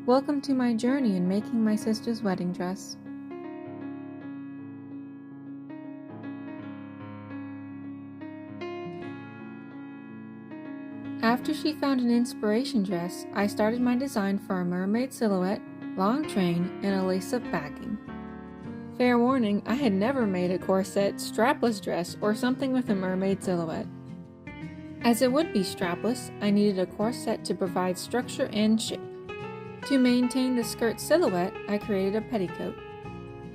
Welcome to my journey in making my sister's wedding dress. After she found an inspiration dress, I started my design for a mermaid silhouette, long train, and a lace-up backing. Fair warning, I had never made a corset, strapless dress, or something with a mermaid silhouette. As it would be strapless, I needed a corset to provide structure and shape. To maintain the skirt silhouette, I created a petticoat.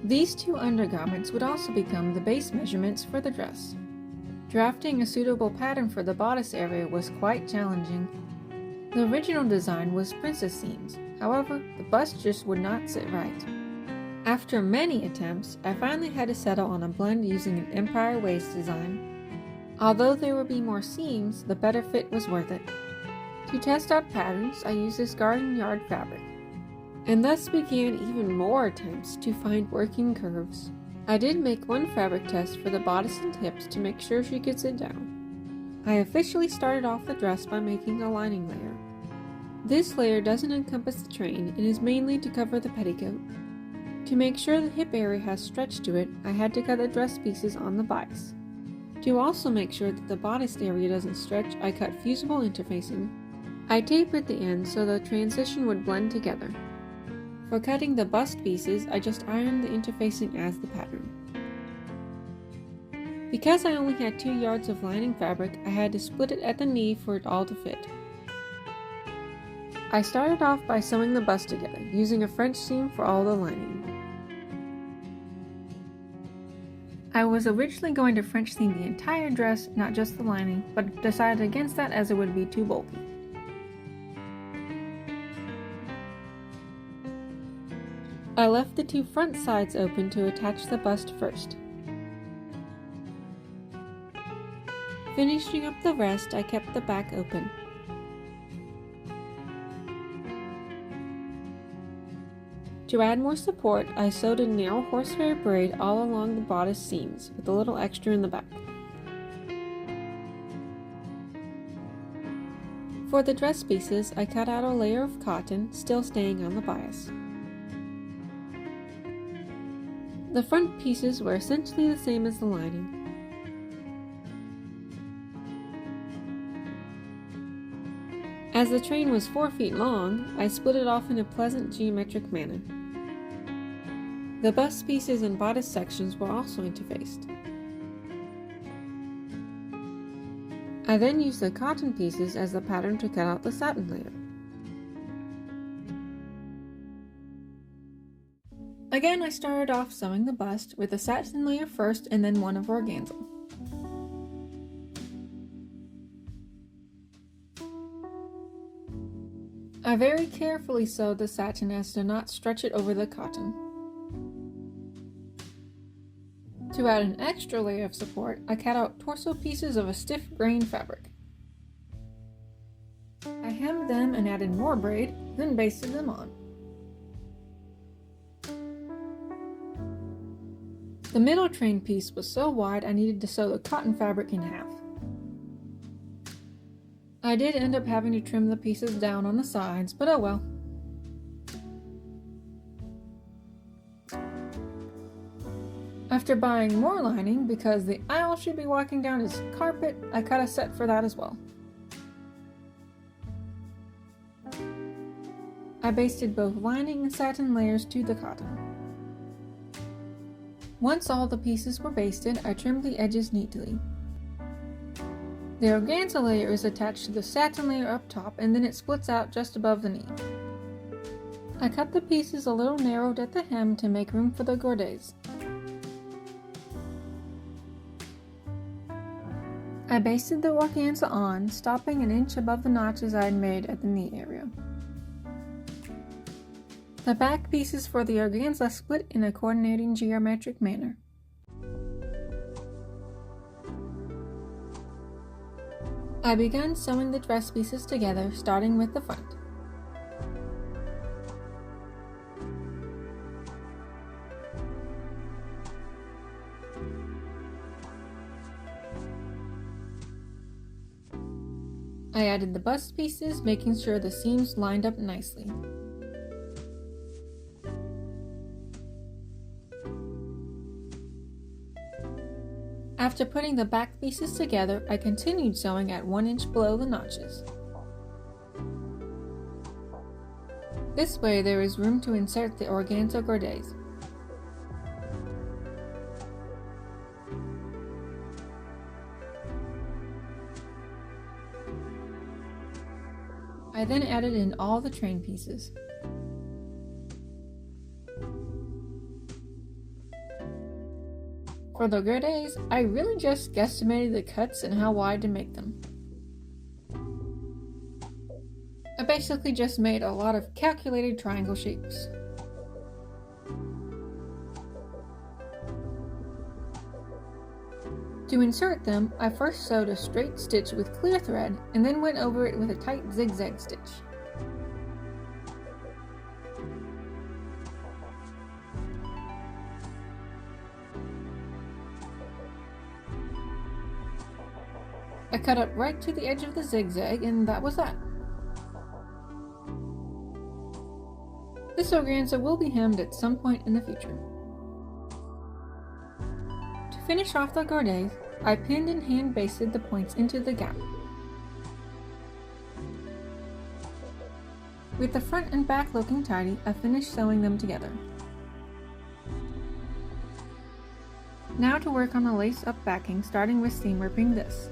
These two undergarments would also become the base measurements for the dress. Drafting a suitable pattern for the bodice area was quite challenging. The original design was princess seams, however, the bust just would not sit right. After many attempts, I finally had to settle on a blend using an empire waist design. Although there would be more seams, the better fit was worth it. To test out patterns, I used this garden yard fabric, and thus began even more attempts to find working curves. I did make one fabric test for the bodice and hips to make sure she could sit down. I officially started off the dress by making a lining layer. This layer doesn't encompass the train and is mainly to cover the petticoat. To make sure the hip area has stretch to it, I had to cut the dress pieces on the bodice. To also make sure that the bodice area doesn't stretch, I cut fusible interfacing. I tapered the ends so the transition would blend together. For cutting the bust pieces, I just ironed the interfacing as the pattern. Because I only had 2 yards of lining fabric, I had to split it at the knee for it all to fit. I started off by sewing the bust together, using a French seam for all the lining. I was originally going to French seam the entire dress, not just the lining, but decided against that as it would be too bulky. I left the 2 front sides open to attach the bust first. Finishing up the rest, I kept the back open. To add more support, I sewed a narrow horsehair braid all along the bodice seams, with a little extra in the back. For the dress pieces, I cut out a layer of cotton, still staying on the bias. The front pieces were essentially the same as the lining. As the train was 4 feet long, I split it off in a pleasant geometric manner. The bust pieces and bodice sections were also interfaced. I then used the cotton pieces as the pattern to cut out the satin layer. Again, I started off sewing the bust with a satin layer first and then one of organza. I very carefully sewed the satin as to not stretch it over the cotton. To add an extra layer of support, I cut out torso pieces of a stiff grain fabric. I hemmed them and added more braid, then basted them on. The middle train piece was so wide I needed to sew the cotton fabric in half. I did end up having to trim the pieces down on the sides, but oh well. After buying more lining, because the aisle she'd be walking down is carpet, I cut a set for that as well. I basted both lining and satin layers to the cotton. Once all the pieces were basted, I trimmed the edges neatly. The organza layer is attached to the satin layer up top and then it splits out just above the knee. I cut the pieces a little narrowed at the hem to make room for the gordets. I basted the organza on, stopping an inch above the notches I had made at the knee area. The back pieces for the organza split in a coordinating geometric manner. I began sewing the dress pieces together, starting with the front. I added the bust pieces, making sure the seams lined up nicely. After putting the back pieces together, I continued sewing at 1 inch below the notches. This way there is room to insert the organza gordes. I then added in all the train pieces. For the gordes, I really just guesstimated the cuts and how wide to make them. I basically just made a lot of calculated triangle shapes. To insert them, I first sewed a straight stitch with clear thread and then went over it with a tight zigzag stitch. I cut up right to the edge of the zigzag, and that was that. This organza will be hemmed at some point in the future. To finish off the gordes, I pinned and hand basted the points into the gap. With the front and back looking tidy, I finished sewing them together. Now to work on the lace-up backing, starting with seam ripping this.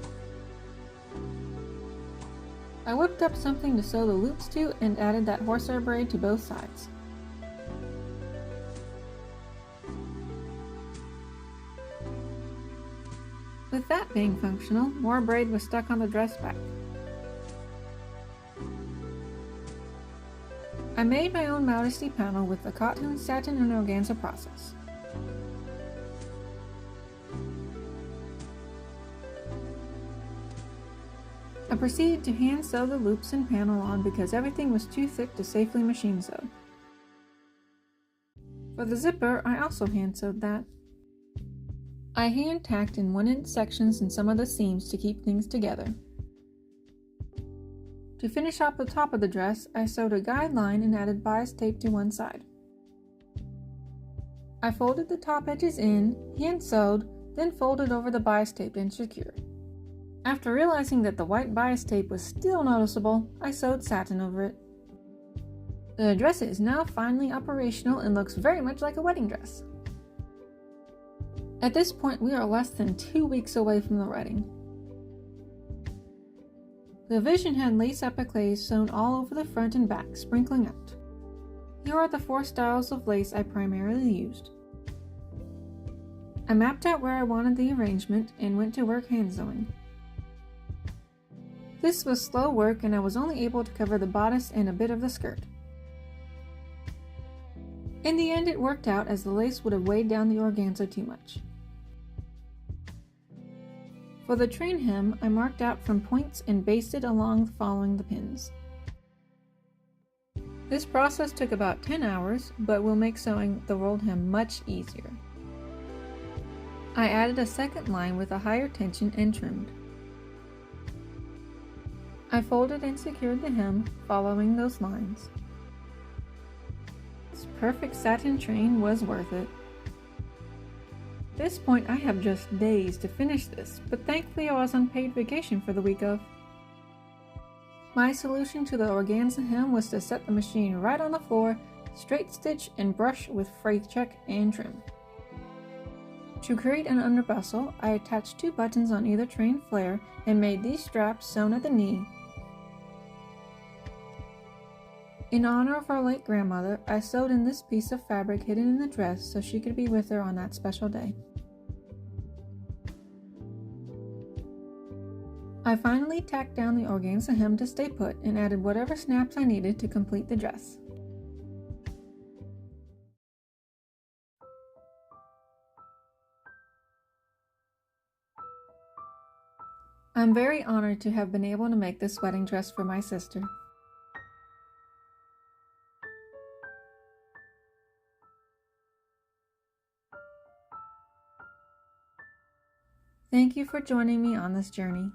I whipped up something to sew the loops to and added that horsehair braid to both sides. With that being functional, more braid was stuck on the dress back. I made my own bodice panel with the cotton, satin, and organza process. I proceeded to hand sew the loops and panel on because everything was too thick to safely machine sew. For the zipper, I also hand sewed that. I hand tacked in 1-inch sections in some of the seams to keep things together. To finish off the top of the dress, I sewed a guide line and added bias tape to one side. I folded the top edges in, hand sewed, then folded over the bias tape and secured. After realizing that the white bias tape was still noticeable, I sewed satin over it. The dress is now finally operational and looks very much like a wedding dress. At this point, we are less than 2 weeks away from the wedding. The vision had lace appliques sewn all over the front and back, sprinkling out. Here are the 4 styles of lace I primarily used. I mapped out where I wanted the arrangement and went to work hand sewing. This was slow work and I was only able to cover the bodice and a bit of the skirt. In the end, it worked out as the lace would have weighed down the organza too much. For the train hem, I marked out from points and basted along following the pins. This process took about 10 hours, but will make sewing the rolled hem much easier. I added a second line with a higher tension and trimmed. I folded and secured the hem, following those lines. This perfect satin train was worth it. At this point, I have just days to finish this, but thankfully I was on paid vacation for the week of. My solution to the organza hem was to set the machine right on the floor, straight stitch and brush with freight check and trim. To create an under bustle, I attached 2 buttons on either train flare and made these straps sewn at the knee. In honor of our late grandmother, I sewed in this piece of fabric hidden in the dress so she could be with her on that special day. I finally tacked down the organza hem to stay put and added whatever snaps I needed to complete the dress. I'm very honored to have been able to make this wedding dress for my sister. Thank you for joining me on this journey.